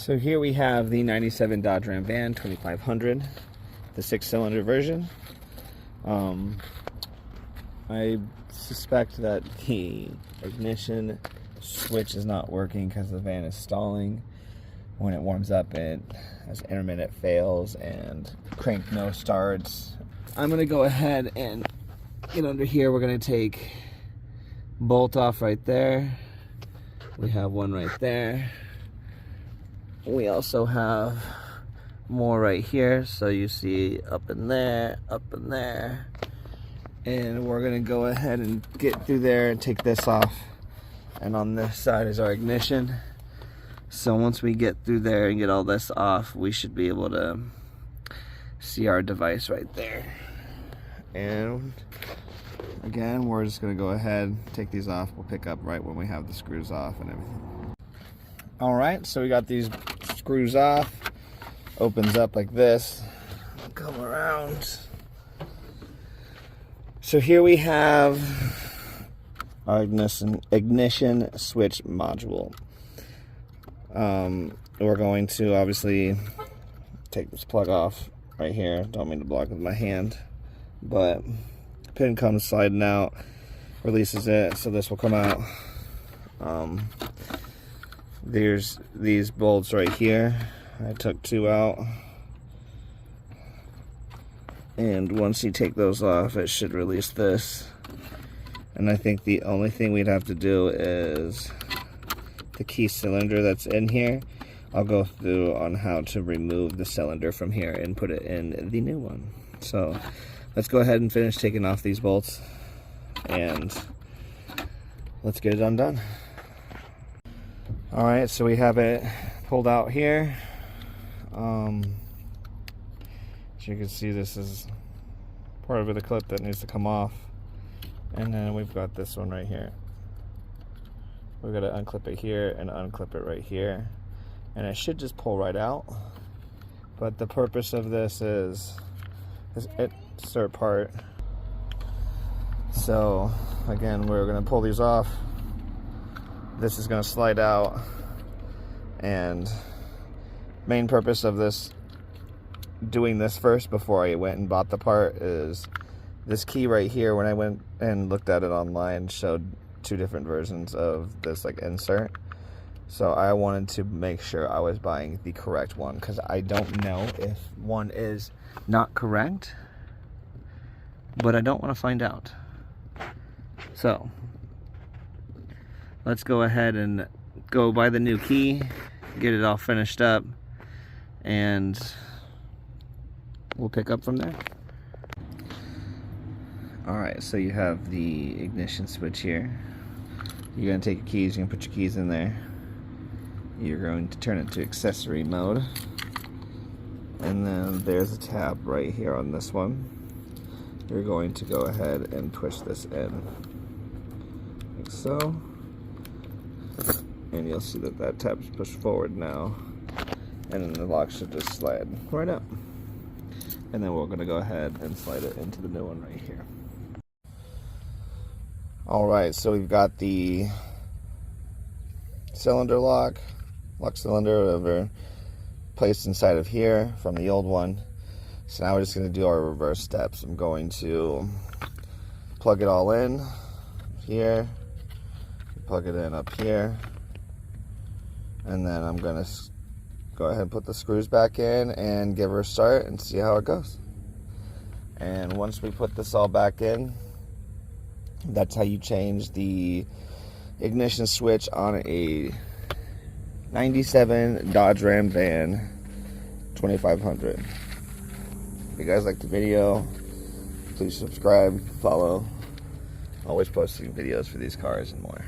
So here we have the 97 Dodge Ram van 2500, the 6-cylinder version. I suspect that the ignition switch is not working because the van is stalling. When it warms up, it has intermittent fails and crank no starts. I'm going to go ahead and get under here. We're going to take bolt off right there. We have one right there. We also have more right here, so you see up in there, and we're gonna go ahead and get through there and take this off. And on this side is our ignition. So once we get through there and get all this off, we should be able to see our device right there. And again, we're just gonna go ahead, take these off. We'll pick up right when we have the screws off and everything. All right, so we got these screws off. Opens up like this. Come around. So here we have our ignition switch module. We're going to obviously take this plug off right here. Don't mean to block with my hand, but pin comes sliding out, releases it, so this will come out. There's these bolts right here. I took 2 out, and once you take those off, it should release this. And I think the only thing we'd have to do is the key cylinder that's in here. I'll go through on how to remove the cylinder from here and put it in the new one. So let's go ahead and finish taking off these bolts, and let's get it undone. All right, so we have it pulled out here. As you can see, this is part of the clip that needs to come off. And then we've got this one right here. We've got to unclip it here and unclip it right here. And it should just pull right out. But the purpose of this is insert part. So again, we're going to pull these off. This is going to slide out, and main purpose of this, doing this first before I went and bought the part, is this key right here. When I went and looked at it online, showed 2 different versions of this like insert. So I wanted to make sure I was buying the correct one, because I don't know if one is not correct, but I don't want to find out. So let's go ahead and go buy the new key, get it all finished up, and we'll pick up from there. Alright, so you have the ignition switch here. You're going to take your keys, you're going to put your keys in there. You're going to turn it to accessory mode. And then there's a tab right here on this one. You're going to go ahead and push this in, like so. And you'll see that that tab is pushed forward now, and then the lock should just slide right up. And then we're going to go ahead and slide it into the new one right here. Alright, so we've got the cylinder lock cylinder, whatever, placed inside of here from the old one. So now we're just going to do our reverse steps. I'm going to plug it all in here, plug it in up here, and then I'm going to go ahead and put the screws back in and give her a start and see how it goes. And once we put this all back in, that's how you change the ignition switch on a 97 Dodge Ram van 2500. If you guys like the video, please subscribe, follow. Always posting videos for these cars and more.